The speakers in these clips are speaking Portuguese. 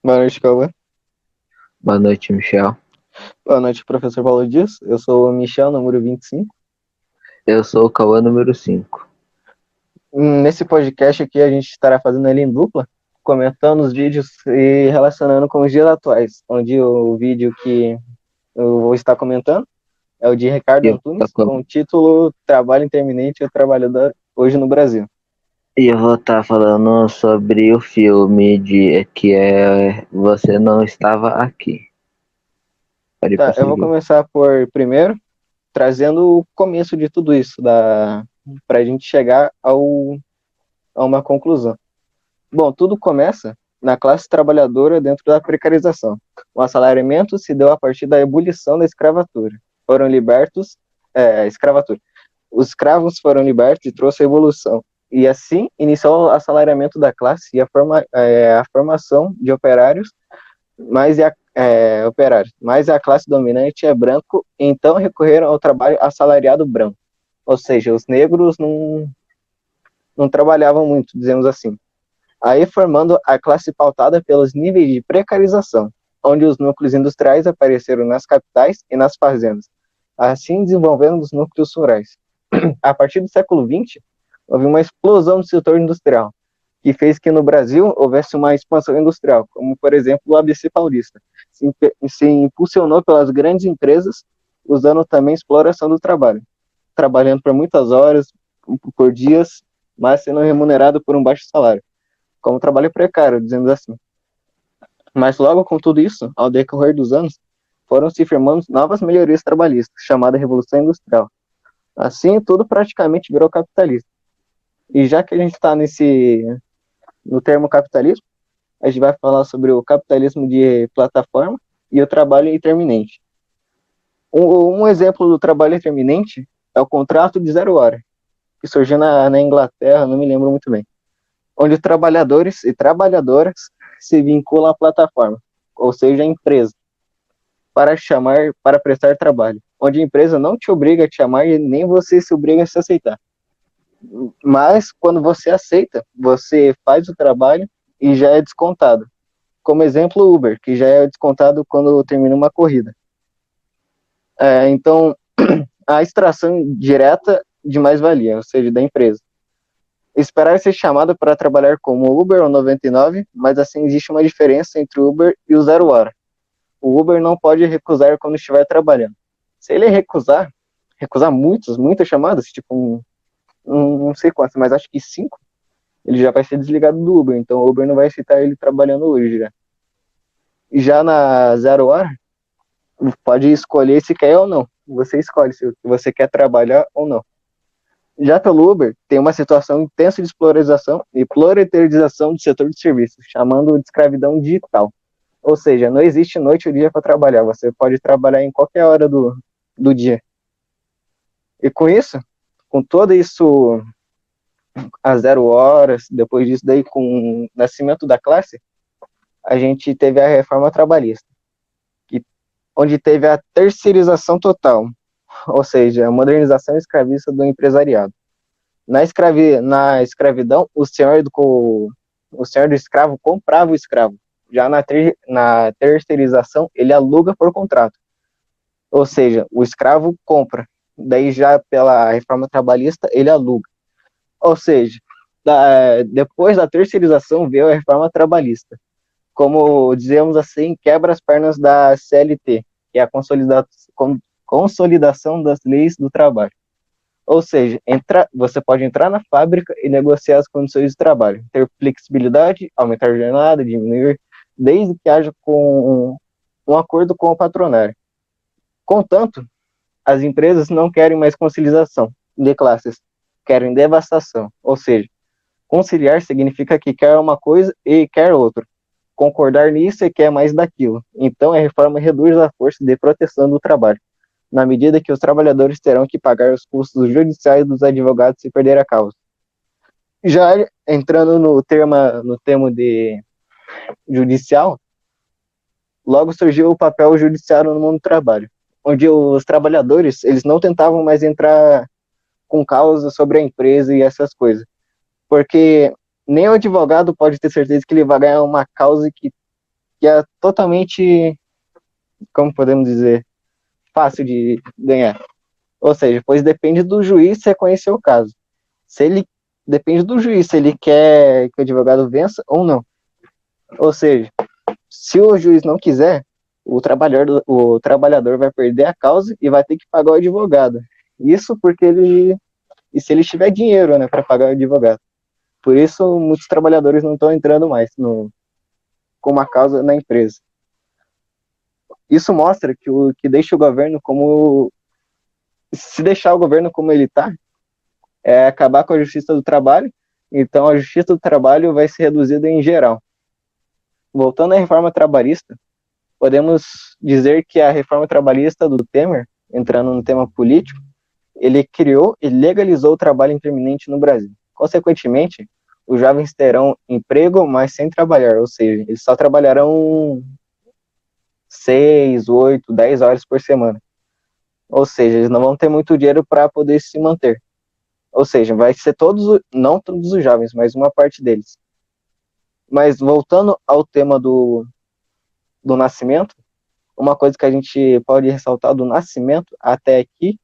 Boa noite, Cauã. Boa noite, Michel. Boa noite, professor Paulo Dias. Eu sou o Michel, número 25. Eu sou o Cauã número 5. Nesse podcast aqui, a gente estará fazendo ele em dupla, comentando os vídeos e relacionando com os dias atuais, onde o vídeo que eu vou estar comentando é o de Ricardo E eu, Antunes, com o título Trabalho Intermitente e o Trabalhador Hoje no Brasil. eu vou estar falando sobre o filme que é Você Não Estava Aqui. Pode Tá, eu vou prosseguir. começar por, primeiro, trazendo o começo de tudo isso, para a gente chegar a uma conclusão. Bom, tudo começa na classe trabalhadora dentro da precarização. O assalariamento se deu a partir da ebulição da escravatura. Foram libertos, escravatura. Os escravos foram libertos e trouxe a evolução. E assim iniciou o assalariamento da classe e a formação de operários, mas a classe dominante é branco, então recorreram ao trabalho assalariado branco. Ou seja, os negros não trabalhavam muito, dizemos assim, aí formando a classe pautada pelos níveis de precarização, onde os núcleos industriais apareceram nas capitais e nas fazendas, assim desenvolvendo os núcleos rurais. A partir do século XX, houve uma explosão do setor industrial, que fez que no Brasil houvesse uma expansão industrial, como por exemplo o ABC Paulista. Se impulsionou pelas grandes empresas, usando também exploração do trabalho, trabalhando por muitas horas, por dias, mas sendo remunerado por um baixo salário como trabalho precário, dizendo assim. Mas logo com tudo isso, ao decorrer dos anos, foram se firmando novas melhorias trabalhistas, chamada Revolução Industrial. Assim, tudo praticamente virou capitalista. E já que a gente está no termo capitalismo, a gente vai falar sobre o capitalismo de plataforma e o trabalho intermitente. Um exemplo do trabalho intermitente é o contrato de 0 hora, que surgiu na Inglaterra, não me lembro muito bem, onde trabalhadores e trabalhadoras se vinculam à plataforma, ou seja, a empresa, para prestar trabalho, onde a empresa não te obriga a te chamar e nem você se obriga a se aceitar. Mas quando você aceita, você faz o trabalho e já é descontado. Como exemplo, o Uber, que já é descontado quando termina uma corrida. Então, a extração direta de mais-valia, ou seja, da empresa. Esperar ser chamado para trabalhar como Uber ou 99, mas assim existe uma diferença entre o Uber e o 0 hora. O Uber não pode recusar quando estiver trabalhando. Se ele recusar muitas chamadas, tipo não sei quantas, mas acho que 5, ele já vai ser desligado do Uber. Então o Uber não vai aceitar ele trabalhando hoje já. E já na 0 hora, pode escolher se quer ou não. Você escolhe se você quer trabalhar ou não. Já pelo Uber, tem uma situação intensa de exploração e proletarização do setor de serviços, chamando de escravidão digital. Ou seja, não existe noite ou dia para trabalhar, você pode trabalhar em qualquer hora do dia. E com isso, com todo isso, a 0 horas, depois disso daí, com o nascimento da classe, a gente teve a reforma trabalhista, que, onde teve a terceirização total, ou seja, a modernização escravista do empresariado. Na escravidão, o senhor do escravo comprava o escravo. Já na terceirização, ele aluga por contrato. Ou seja, o escravo compra. Daí já pela reforma trabalhista, ele aluga. Ou seja, depois da terceirização veio a reforma trabalhista. Como dizemos assim, quebra as pernas da CLT, que é a consolidação das leis do trabalho. Ou seja, você pode entrar na fábrica e negociar as condições de trabalho, ter flexibilidade, aumentar a jornada, diminuir, desde que haja um acordo com o patronário. Contanto, as empresas não querem mais conciliação de classes, querem devastação. Ou seja, conciliar significa que quer uma coisa e quer outra. Concordar nisso e quer mais daquilo. Então, a reforma reduz a força de proteção do trabalho, na medida que os trabalhadores terão que pagar os custos judiciais dos advogados se perder a causa. Já entrando no termo de judicial, logo surgiu o papel judiciário no mundo do trabalho, onde os trabalhadores eles não tentavam mais entrar com causa sobre a empresa e essas coisas, porque nem o advogado pode ter certeza que ele vai ganhar uma causa que que é totalmente, como podemos dizer, fácil de ganhar. Ou seja, pois depende do juiz reconhecer o caso. Se ele depende do juiz, se ele quer que o advogado vença ou não. Ou seja, se o juiz não quiser, o trabalhador vai perder a causa e vai ter que pagar o advogado. Isso porque ele. E se ele tiver dinheiro, né, para pagar o advogado. Por isso, muitos trabalhadores não estão entrando mais com uma causa na empresa. Isso mostra que o que deixa o governo como. Se deixar o governo como ele está, é acabar com a justiça do trabalho. Então, a justiça do trabalho vai ser reduzida em geral. Voltando à reforma trabalhista, podemos dizer que a reforma trabalhista do Temer, entrando no tema político, ele criou e legalizou o trabalho intermitente no Brasil. Consequentemente, os jovens terão emprego, mas sem trabalhar, ou seja, eles só trabalharão 6, 8, 10 horas por semana. Ou seja, eles não vão ter muito dinheiro para poder se manter. Ou seja, vai ser todos, não todos os jovens, mas uma parte deles. Mas voltando ao tema do nascimento, uma coisa que a gente pode ressaltar do nascimento até aqui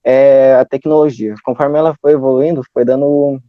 é a tecnologia. Conforme ela foi evoluindo, foi dando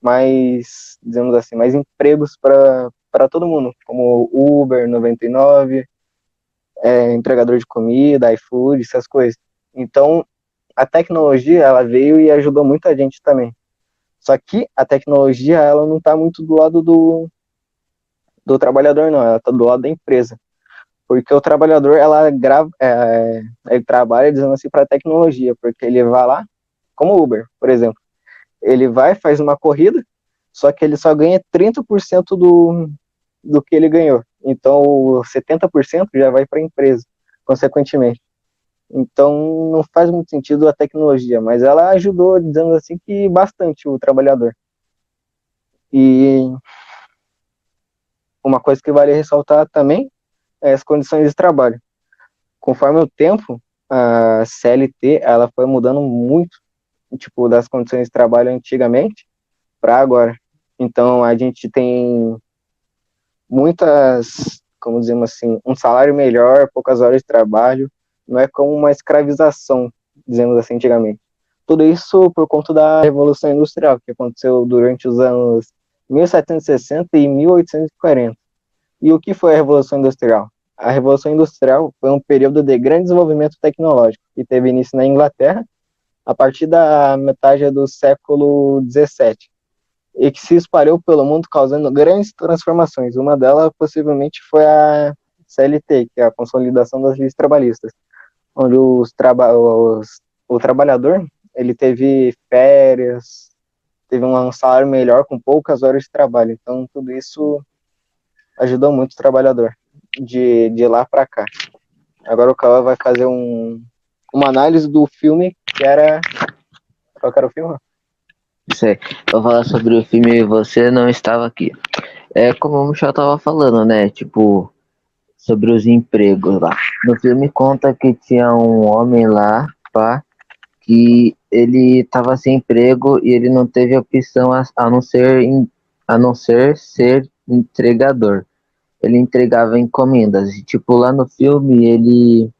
mais, digamos assim, mais empregos para todo mundo, como Uber 99, entregador de comida, iFood, essas coisas. Então, a tecnologia, ela veio e ajudou muita gente também. Só que a tecnologia, ela não está muito do lado do trabalhador, não, ela está do lado da empresa. Porque o trabalhador, ele trabalha, dizendo assim, para a tecnologia, porque ele vai lá, como o Uber, por exemplo, ele vai, faz uma corrida, só que ele só ganha 30% do que ele ganhou. Então, 70% já vai para a empresa, consequentemente. Então, não faz muito sentido a tecnologia, mas ela ajudou, dizendo assim, que bastante o trabalhador. E uma coisa que vale ressaltar também é as condições de trabalho. Conforme o tempo, a CLT ela foi mudando muito, tipo, das condições de trabalho antigamente para agora. Então, a gente tem muitas, como dizemos assim, um salário melhor, poucas horas de trabalho, não é como uma escravização, dizemos assim, antigamente. Tudo isso por conta da Revolução Industrial, que aconteceu durante os anos 1760 e 1840. E o que foi a Revolução Industrial? A Revolução Industrial foi um período de grande desenvolvimento tecnológico, que teve início na Inglaterra, a partir da metade do século XVII, e que se espalhou pelo mundo causando grandes transformações. Uma delas possivelmente foi a CLT, que é a Consolidação das Leis Trabalhistas, onde o trabalhador ele teve férias, teve um salário melhor com poucas horas de trabalho. Então tudo isso ajudou muito o trabalhador de lá para cá. Agora o Cauã vai fazer uma análise do filme que era... Qual que era o filme? Isso aí. Vou falar sobre o filme Você Não Estava Aqui. É como o Michel tava falando, né? Tipo, sobre os empregos lá. No filme conta que tinha um homem lá, pá, que ele tava sem emprego e ele não teve opção a não ser ser entregador. Ele entregava encomendas. E, tipo, lá no filme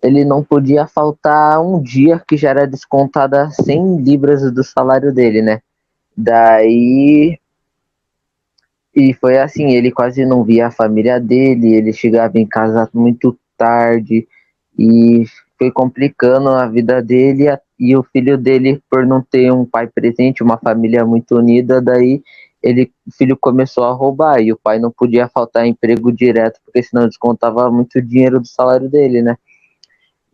ele não podia faltar um dia que já era descontada 100 libras do salário dele, né? Daí, e foi assim, ele quase não via a família dele, ele chegava em casa muito tarde e foi complicando a vida dele e o filho dele, por não ter um pai presente, uma família muito unida, daí o filho começou a roubar e o pai não podia faltar emprego direto, porque senão descontava muito dinheiro do salário dele, né?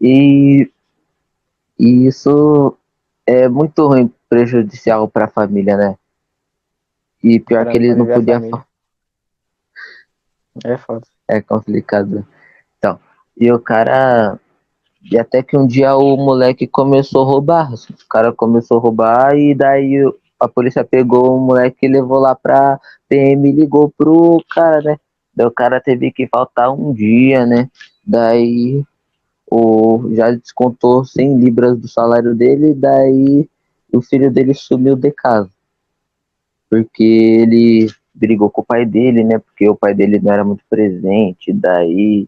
E, e isso é muito ruim, prejudicial para a família, né? E pior que Cara, ele não não viver a podia. família. É foda. É complicado. Então, e o cara. E até que um dia o moleque começou a roubar. O cara começou a roubar e daí a polícia pegou o moleque e levou lá pra PM e ligou pro cara, né? Daí o cara teve que faltar um dia, né? Daí já descontou 100 libras do salário dele, daí o filho dele sumiu de casa. Porque ele brigou com o pai dele, né? Porque o pai dele não era muito presente, daí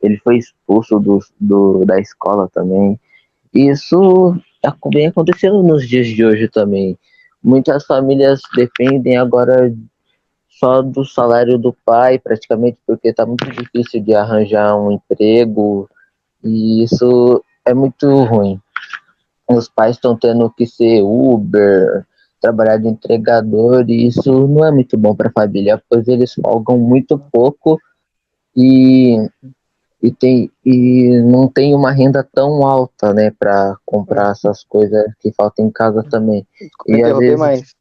ele foi expulso da escola também. E isso vem acontecendo nos dias de hoje também. Muitas famílias dependem agora só do salário do pai, praticamente, porque está muito difícil de arranjar um emprego, e isso é muito ruim. Os pais estão tendo que ser Uber, trabalhar de entregador, e isso não é muito bom para a família, pois eles folgam muito pouco e, e não tem uma renda tão alta, né, para comprar essas coisas que faltam em casa também. Desculpa E às interromper, vezes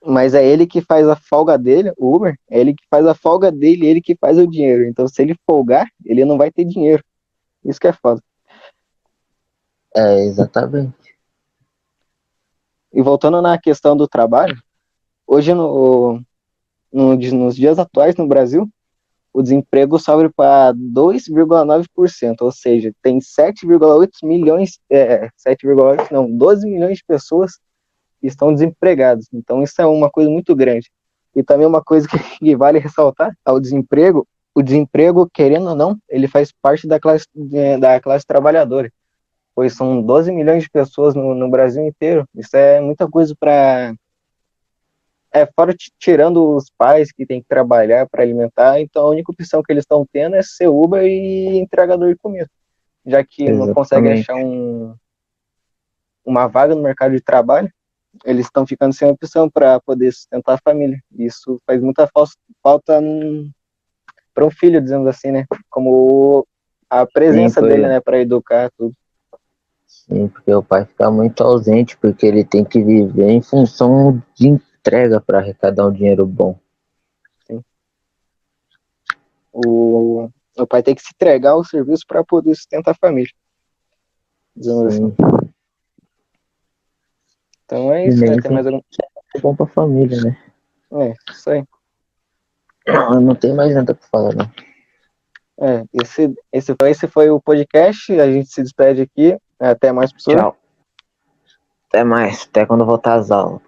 mas é ele que faz a folga dele, o Uber, é ele que faz a folga dele, ele que faz o dinheiro. Então, se ele folgar, ele não vai ter dinheiro. Isso que é foda. exatamente. E voltando na questão do trabalho, hoje nos dias atuais no Brasil, o desemprego sobe para 2,9%, ou seja, tem 7,8 milhões, 7,8 não, 12 milhões de pessoas que estão desempregadas. Então isso é uma coisa muito grande. E também uma coisa que vale ressaltar ao desemprego, o desemprego, querendo ou não, ele faz parte da classe trabalhadora, pois são 12 milhões de pessoas no Brasil inteiro. Isso é muita coisa para fora tirando os pais que têm que trabalhar para alimentar, então a única opção que eles estão tendo é ser Uber e entregador de comida, já que não conseguem Exatamente. achar uma vaga no mercado de trabalho, eles estão ficando sem opção para poder sustentar a família. Isso faz muita falta para um filho, dizendo assim, né? Como a Sim, presença dele, né, para educar tudo. sim, porque o pai fica muito ausente, porque ele tem que viver em função de entrega para arrecadar um dinheiro bom. Assim. O pai tem que se entregar ao serviço para poder sustentar a família, dizendo assim. Sim, Então é e isso, né? nem Tem mais algum. é bom para a família, né? Isso aí. Não tem mais nada para falar, não. Esse foi o podcast. A gente se despede aqui. Até mais, professor. Tchau. Até mais. Até quando voltar às aulas.